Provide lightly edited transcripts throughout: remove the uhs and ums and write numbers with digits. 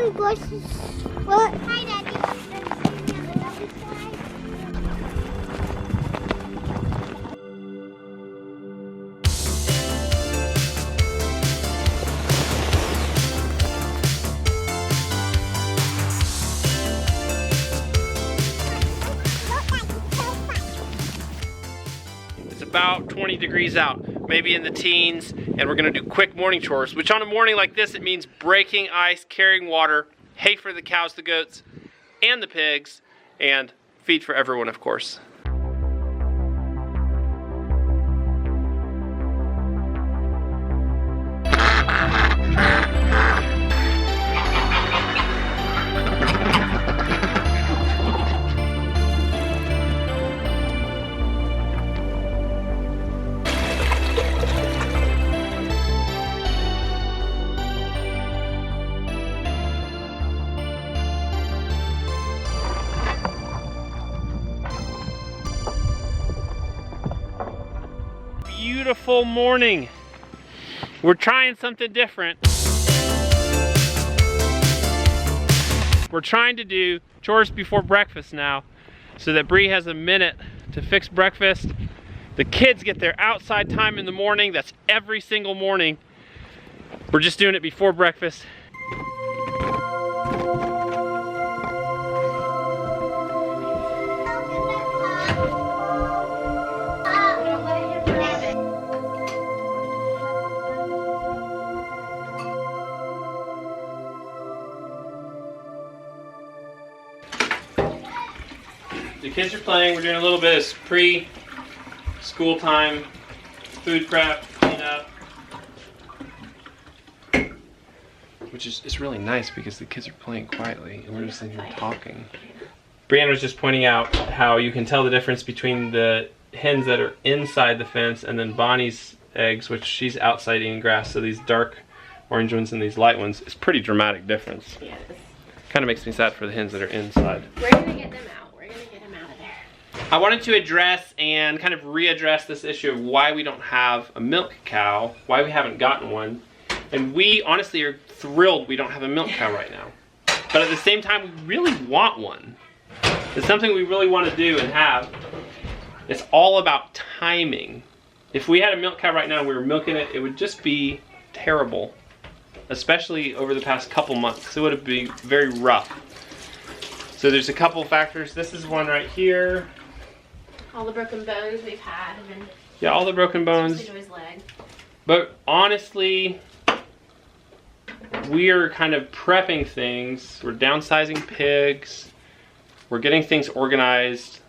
some bushes. What? Hi, Daddy. It's about 20 degrees out, maybe in the teens, and we're gonna do quick morning chores, which on a morning like this, it means breaking ice, carrying water, hay for the cows, the goats, and the pigs, and feed for everyone, of course. Beautiful morning. We're trying something different. We're trying to do chores before breakfast now so that Bree has a minute to fix breakfast. The kids get their outside time in the morning. That's every single morning. We're just doing it before breakfast. The kids are playing. We're doing a little bit of pre-school time, food prep, cleanup, which is it's really nice because the kids are playing quietly and we're just in here talking. Brianna was just pointing out how you can tell the difference between the hens that are inside the fence and then Bonnie's eggs, which she's outside eating grass. So these dark orange ones and these light ones, it's a pretty dramatic difference. Yes. Kind of makes me sad for the hens that are inside. We're gonna get them out. We're gonna get them out of there. I wanted to address and kind of readdress this issue of why we don't have a milk cow, why we haven't gotten one. And we honestly are thrilled we don't have a milk cow right now. But at the same time, we really want one. It's something we really want to do and have. It's all about timing. If we had a milk cow right now and we were milking it, it would just be terrible. Especially over the past couple months. It would be very rough. So there's a couple factors. This is one right here. All the broken bones we've had. And yeah, all the broken bones. Joy's leg. But honestly, we are kind of prepping things. We're downsizing pigs. We're getting things organized.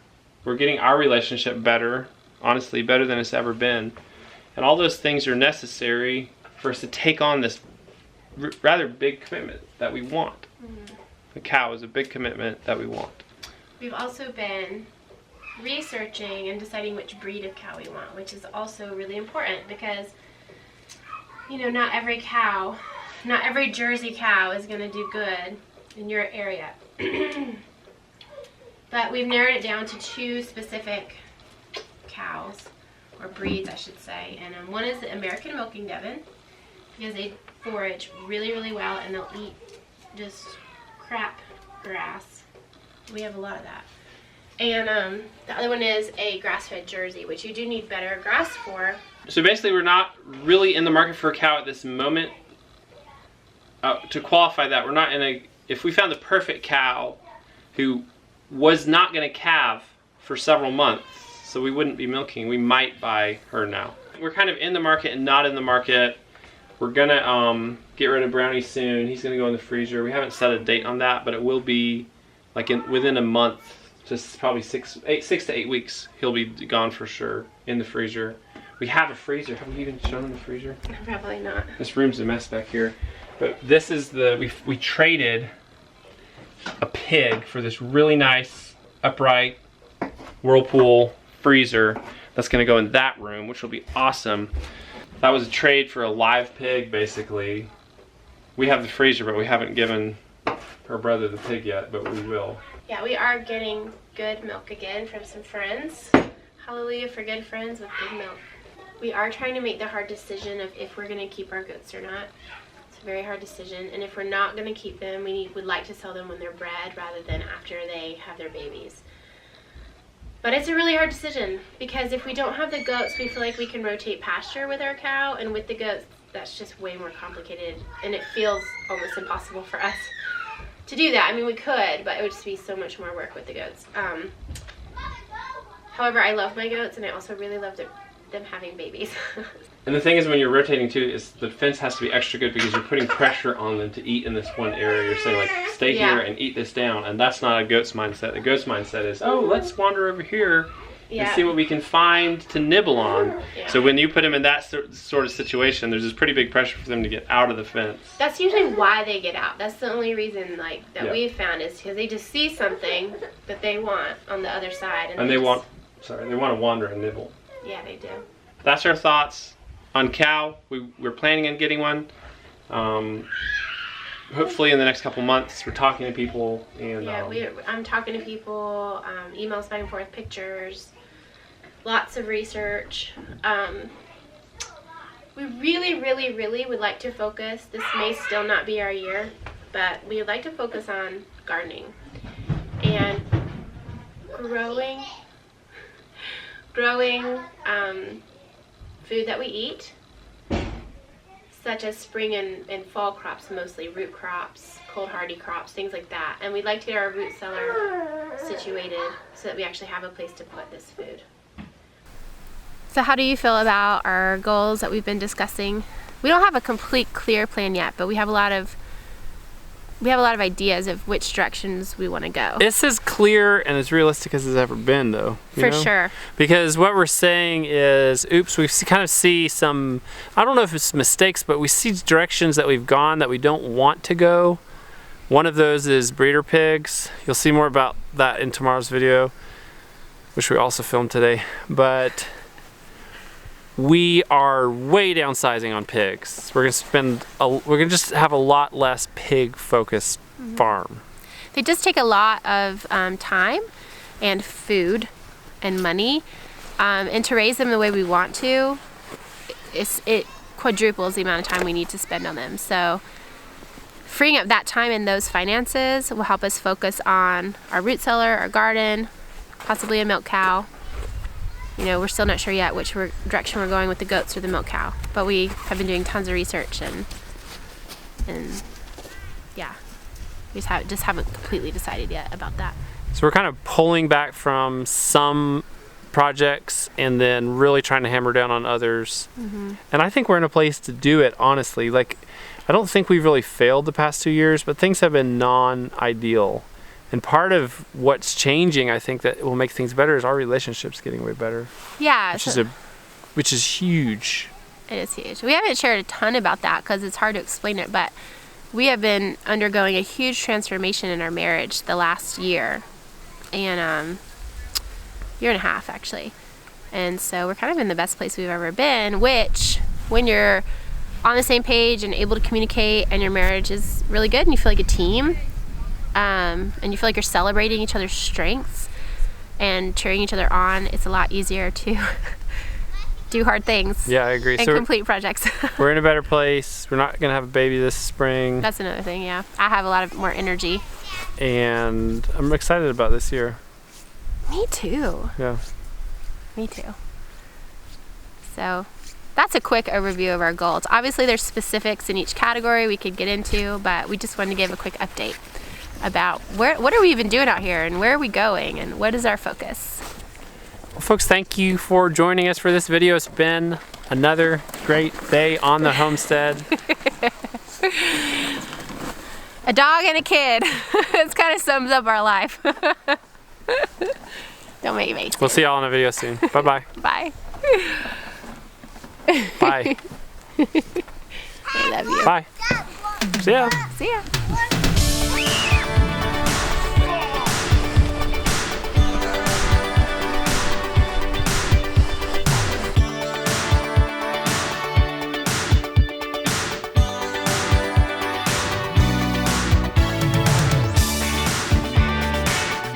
We're getting our relationship better. Honestly, better than it's ever been. And all those things are necessary for us to take on this rather big commitment that we want. Mm-hmm. The cow is a big commitment that we want. We've also been researching and deciding which breed of cow we want, which is also really important because, you know, not every Jersey cow is going to do good in your area. But we've narrowed it down to 2 specific cows, or breeds I should say, and one is the American Milking Devon because they forage really, really well and they'll eat just crap grass. We have a lot of that. And the other one is a grass-fed Jersey, which you do need better grass for. So basically we're not really in the market for a cow at this moment. To qualify that, we're not in a, if we found the perfect cow who was not going to calve for several months, so we wouldn't be milking, we might buy her now. We're kind of in the market and not in the market. We're gonna get rid of Brownie soon. He's gonna go in the freezer. We haven't set a date on that, but it will be like within a month, just probably 6 to 8 weeks. He'll be gone for sure in the freezer. We have a freezer. Have we even shown him the freezer? Probably not. This room's a mess back here. But this is we traded a pig for this really nice upright Whirlpool freezer that's gonna go in that room, which will be awesome. That was a trade for a live pig, basically. We have the freezer, but we haven't given her brother the pig yet, but we will. Yeah, we are getting good milk again from some friends. Hallelujah for good friends with good milk. We are trying to make the hard decision of if we're going to keep our goats or not. It's a very hard decision, and if we're not going to keep them, we would like to sell them when they're bred rather than after they have their babies. But it's a really hard decision, because if we don't have the goats, we feel like we can rotate pasture with our cow, and with the goats, that's just way more complicated, and it feels almost impossible for us to do that. I mean, we could, but it would just be so much more work with the goats. However, I love my goats, and I also really love them having babies. And the thing is, when you're rotating too, is the fence has to be extra good because you're putting pressure on them to eat in this one area. You're saying like, stay here and eat this down, and that's not a goat's mindset. The goat's mindset is, oh, let's wander over here and see what we can find to nibble on. So when you put them in that sort of situation, there's this pretty big pressure for them to get out of the fence. That's usually why they get out. That's the only reason that we've found, is because they just see something that they want on the other side, and they want to wander and nibble. Yeah, they do. That's our thoughts on cow. We're planning on getting one. Hopefully in the next couple months. We're talking to people, and I'm talking to people, emails back and forth, pictures, lots of research. We really would like to focus. This may still not be our year, but we would like to focus on gardening and growing food that we eat, such as spring and fall crops, mostly root crops, cold hardy crops, things like that. And we'd like to get our root cellar situated so that we actually have a place to put this food. So how do you feel about our goals that we've been discussing? We don't have a complete clear plan yet, but we have a lot of ideas of which directions we want to go. It's as clear and as realistic as it's ever been, though. For sure. Because what we're saying is, we kind of see some, I don't know if it's mistakes, but we see directions that we've gone that we don't want to go. One of those is breeder pigs. You'll see more about that in tomorrow's video, which we also filmed today. But we are way downsizing on pigs. We're gonna just have a lot less pig-focused farm. They just take a lot of time and food and money, and to raise them the way we want to, it quadruples the amount of time we need to spend on them. So freeing up that time and those finances will help us focus on our root cellar, our garden, possibly a milk cow. You know, we're still not sure yet which direction we're going with the goats or the milk cow, but we have been doing tons of research, and yeah, we just haven't completely decided yet about that. So we're kind of pulling back from some projects and then really trying to hammer down on others. And I think we're in a place to do it, honestly. Like, I don't think we've really failed the past 2 years, but things have been non-ideal. And part of what's changing, I think, that will make things better is our relationships getting way better. Yeah. Which is huge. It is huge. We haven't shared a ton about that because it's hard to explain it, but we have been undergoing a huge transformation in our marriage the last year, and year and a half, actually. And so we're kind of in the best place we've ever been, which, when you're on the same page and able to communicate and your marriage is really good and you feel like a team, and you feel like you're celebrating each other's strengths and cheering each other on, it's a lot easier to do hard things. Yeah, I agree. And complete projects. We're in a better place. We're not going to have a baby this spring. That's another thing, yeah. I have a lot of more energy. And I'm excited about this year. Me too. Yeah. Me too. So that's a quick overview of our goals. Obviously there's specifics in each category we could get into, but we just wanted to give a quick update about what are we even doing out here and where are we going and what is our focus. Well, folks, thank you for joining us for this video. It's been another great day on the homestead. A dog and a kid. It kind of sums up our life. Don't make me. We'll see y'all in a video soon. Bye-bye. Bye. Bye. I love you. Bye. See ya. See ya.